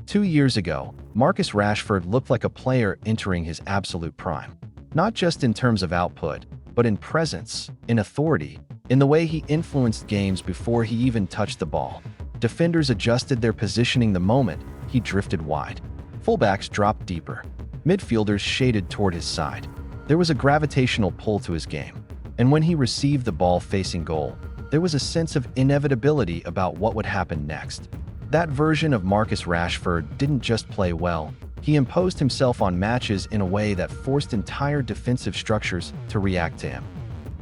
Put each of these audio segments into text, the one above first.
2 years ago, Marcus Rashford looked like a player entering his absolute prime. Not just in terms of output, but in presence, in authority, in the way he influenced games before he even touched the ball. Defenders adjusted their positioning the moment he drifted wide. Fullbacks dropped deeper. Midfielders shaded toward his side. There was a gravitational pull to his game. And when he received the ball facing goal, there was a sense of inevitability about what would happen next. That version of Marcus Rashford didn't just play well, he imposed himself on matches in a way that forced entire defensive structures to react to him.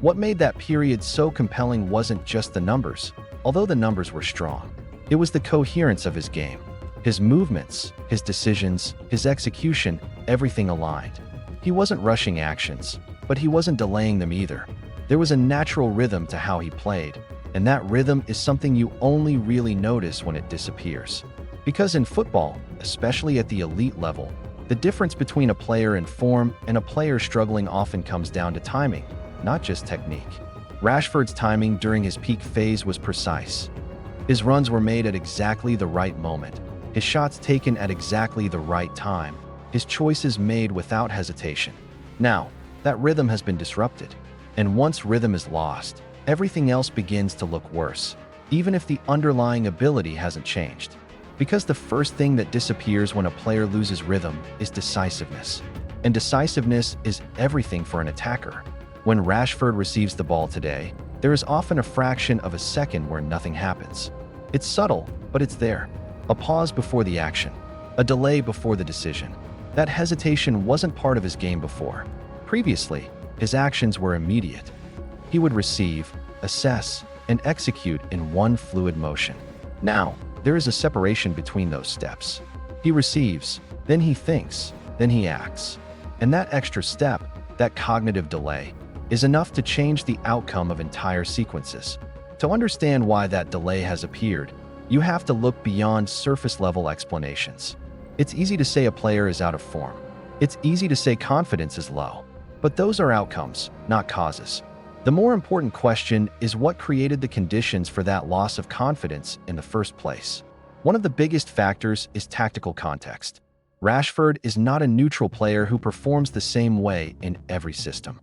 What made that period so compelling wasn't just the numbers, although the numbers were strong. It was the coherence of his game. His movements, his decisions, his execution, everything aligned. He wasn't rushing actions, but he wasn't delaying them either. There was a natural rhythm to how he played, and that rhythm is something you only really notice when it disappears. Because in football, especially at the elite level, the difference between a player in form and a player struggling often comes down to timing, not just technique. Rashford's timing during his peak phase was precise. His runs were made at exactly the right moment, his shots taken at exactly the right time, his choices made without hesitation. Now, that rhythm has been disrupted, and once rhythm is lost, everything else begins to look worse, even if the underlying ability hasn't changed. Because the first thing that disappears when a player loses rhythm is decisiveness. And decisiveness is everything for an attacker. When Rashford receives the ball today, there is often a fraction of a second where nothing happens. It's subtle, but it's there. A pause before the action, a delay before the decision. That hesitation wasn't part of his game before. Previously, his actions were immediate. He would receive, assess, and execute in one fluid motion. Now, there is a separation between those steps. He receives, then he thinks, then he acts. And that extra step, that cognitive delay, is enough to change the outcome of entire sequences. To understand why that delay has appeared, you have to look beyond surface-level explanations. It's easy to say a player is out of form. It's easy to say confidence is low. But those are outcomes, not causes. The more important question is what created the conditions for that loss of confidence in the first place. One of the biggest factors is tactical context. Rashford is not a neutral player who performs the same way in every system.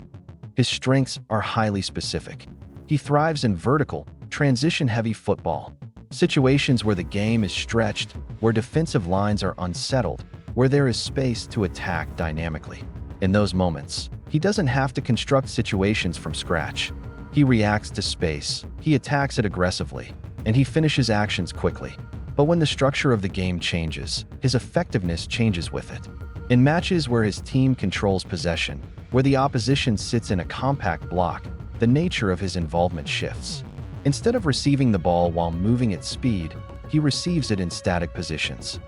His strengths are highly specific. He thrives in vertical, transition-heavy football, situations where the game is stretched, where defensive lines are unsettled, where there is space to attack dynamically. In those moments, he doesn't have to construct situations from scratch. He reacts to space, he attacks it aggressively, and he finishes actions quickly. But when the structure of the game changes, his effectiveness changes with it. In matches where his team controls possession, where the opposition sits in a compact block, the nature of his involvement shifts. Instead of receiving the ball while moving at speed, he receives it in static positions.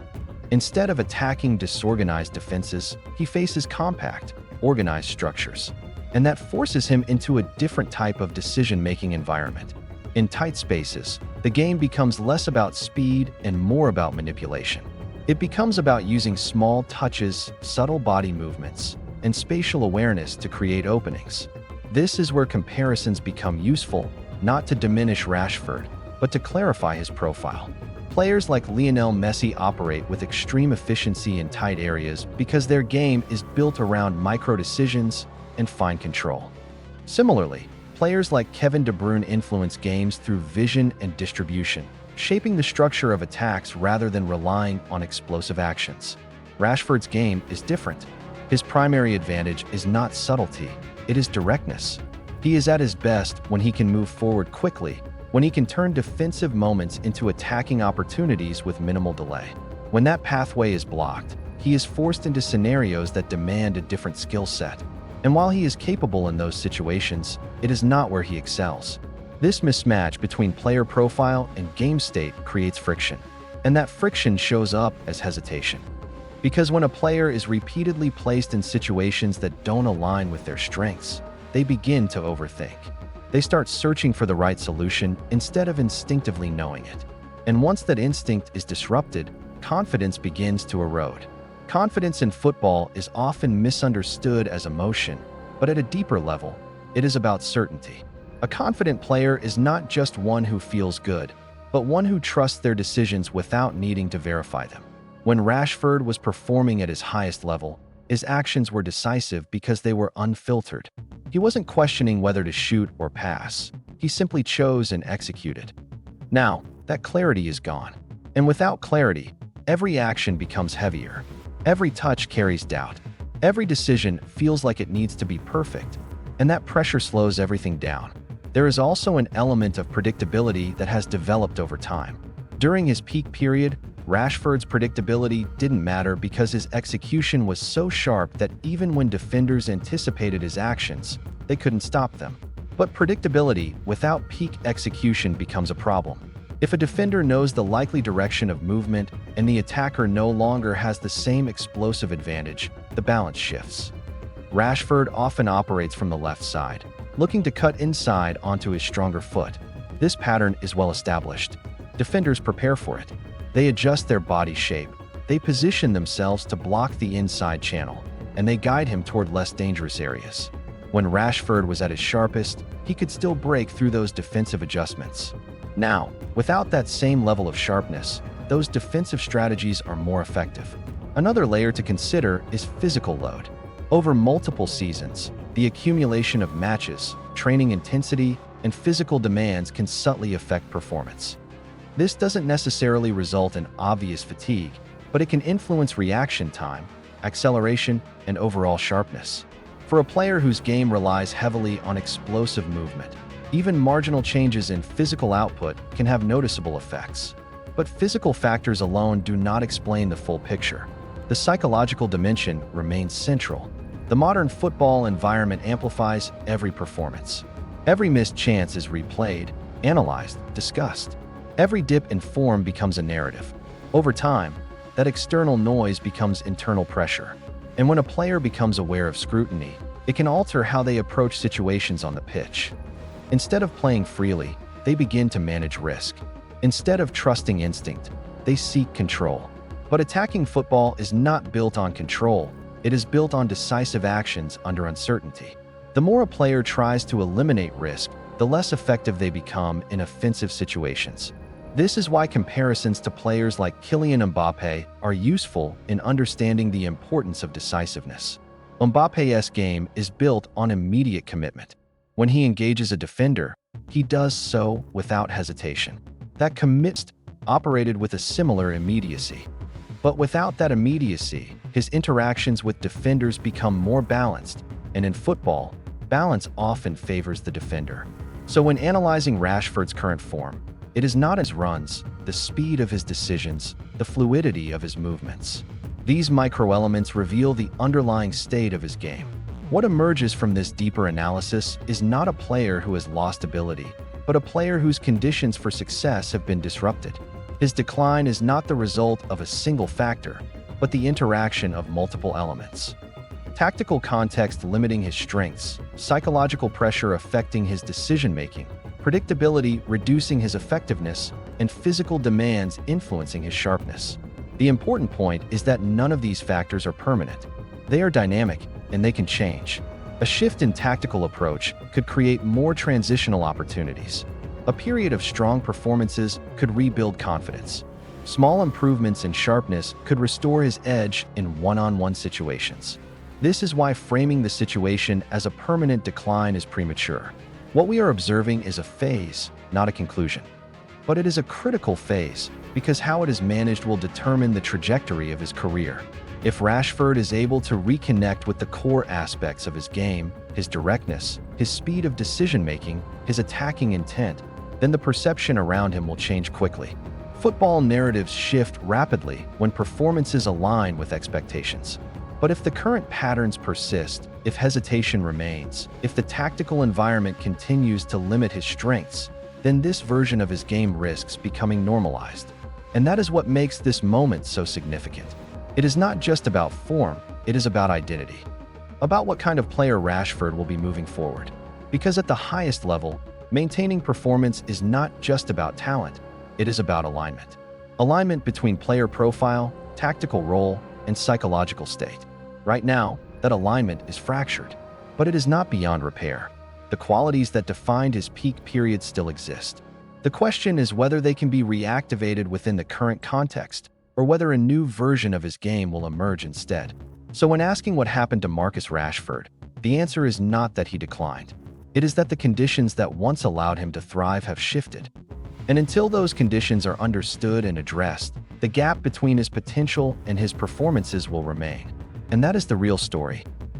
Instead of attacking disorganized defenses, he faces compact, organized structures. And that forces him into a different type of decision-making environment. In tight spaces, the game becomes less about speed and more about manipulation. It becomes about using small touches, subtle body movements, and spatial awareness to create openings. This is where comparisons become useful, not to diminish Rashford, but to clarify his profile. Players like Lionel Messi operate with extreme efficiency in tight areas because their game is built around micro-decisions and fine control. Similarly, players like Kevin De Bruyne influence games through vision and distribution, shaping the structure of attacks rather than relying on explosive actions. Rashford's game is different. His primary advantage is not subtlety, it is directness. He is at his best when he can move forward quickly, when he can turn defensive moments into attacking opportunities with minimal delay. When that pathway is blocked, he is forced into scenarios that demand a different skill set. And while he is capable in those situations, it is not where he excels. This mismatch between player profile and game state creates friction. And that friction shows up as hesitation. Because when a player is repeatedly placed in situations that don't align with their strengths, they begin to overthink. They start searching for the right solution instead of instinctively knowing it. And once that instinct is disrupted, confidence begins to erode. Confidence in football is often misunderstood as emotion, but at a deeper level, it is about certainty. A confident player is not just one who feels good, but one who trusts their decisions without needing to verify them. When Rashford was performing at his highest level, his actions were decisive because they were unfiltered. He wasn't questioning whether to shoot or pass. He simply chose and executed. Now, that clarity is gone. And without clarity, every action becomes heavier. Every touch carries doubt. Every decision feels like it needs to be perfect. And that pressure slows everything down. There is also an element of predictability that has developed over time. During his peak period, Rashford's predictability didn't matter because his execution was so sharp that even when defenders anticipated his actions, they couldn't stop them. But predictability without peak execution becomes a problem. If a defender knows the likely direction of movement and the attacker no longer has the same explosive advantage, the balance shifts. Rashford often operates from the left side, looking to cut inside onto his stronger foot. This pattern is well established. Defenders prepare for it. They adjust their body shape, they position themselves to block the inside channel, and they guide him toward less dangerous areas. When Rashford was at his sharpest, he could still break through those defensive adjustments. Now, without that same level of sharpness, those defensive strategies are more effective. Another layer to consider is physical load. Over multiple seasons, the accumulation of matches, training intensity, and physical demands can subtly affect performance. This doesn't necessarily result in obvious fatigue, but it can influence reaction time, acceleration, and overall sharpness. For a player whose game relies heavily on explosive movement, even marginal changes in physical output can have noticeable effects. But physical factors alone do not explain the full picture. The psychological dimension remains central. The modern football environment amplifies every performance. Every missed chance is replayed, analyzed, discussed. Every dip in form becomes a narrative. Over time, that external noise becomes internal pressure. And when a player becomes aware of scrutiny, it can alter how they approach situations on the pitch. Instead of playing freely, they begin to manage risk. Instead of trusting instinct, they seek control. But attacking football is not built on control, it is built on decisive actions under uncertainty. The more a player tries to eliminate risk, the less effective they become in offensive situations. This is why comparisons to players like Kylian Mbappé are useful in understanding the importance of decisiveness. Mbappé's game is built on immediate commitment. When he engages a defender, he does so without hesitation. That commitment operated with a similar immediacy. But without that immediacy, his interactions with defenders become more balanced, and in football, balance often favors the defender. So when analyzing Rashford's current form, it is not his runs, the speed of his decisions, the fluidity of his movements. These microelements reveal the underlying state of his game. What emerges from this deeper analysis is not a player who has lost ability, but a player whose conditions for success have been disrupted. His decline is not the result of a single factor, but the interaction of multiple elements. Tactical context limiting his strengths, psychological pressure affecting his decision-making, predictability reducing his effectiveness, and physical demands influencing his sharpness. The important point is that none of these factors are permanent. They are dynamic, and they can change. A shift in tactical approach could create more transitional opportunities. A period of strong performances could rebuild confidence. Small improvements in sharpness could restore his edge in one-on-one situations. This is why framing the situation as a permanent decline is premature. What we are observing is a phase, not a conclusion. But it is a critical phase, because how it is managed will determine the trajectory of his career. If Rashford is able to reconnect with the core aspects of his game, his directness, his speed of decision-making, his attacking intent, then the perception around him will change quickly. Football narratives shift rapidly when performances align with expectations. But if the current patterns persist, if hesitation remains, if the tactical environment continues to limit his strengths, then this version of his game risks becoming normalized. And that is what makes this moment so significant. It is not just about form, it is about identity. About what kind of player Rashford will be moving forward. Because at the highest level, maintaining performance is not just about talent, it is about alignment. Alignment between player profile, tactical role, and psychological state. Right now, that alignment is fractured, but it is not beyond repair. The qualities that defined his peak period still exist. The question is whether they can be reactivated within the current context. or whether a new version of his game will emerge instead. So when asking what happened to Marcus Rashford, the answer is not that he declined. It is that the conditions that once allowed him to thrive have shifted. And until those conditions are understood and addressed, the gap between his potential and his performances will remain. And that is the real story.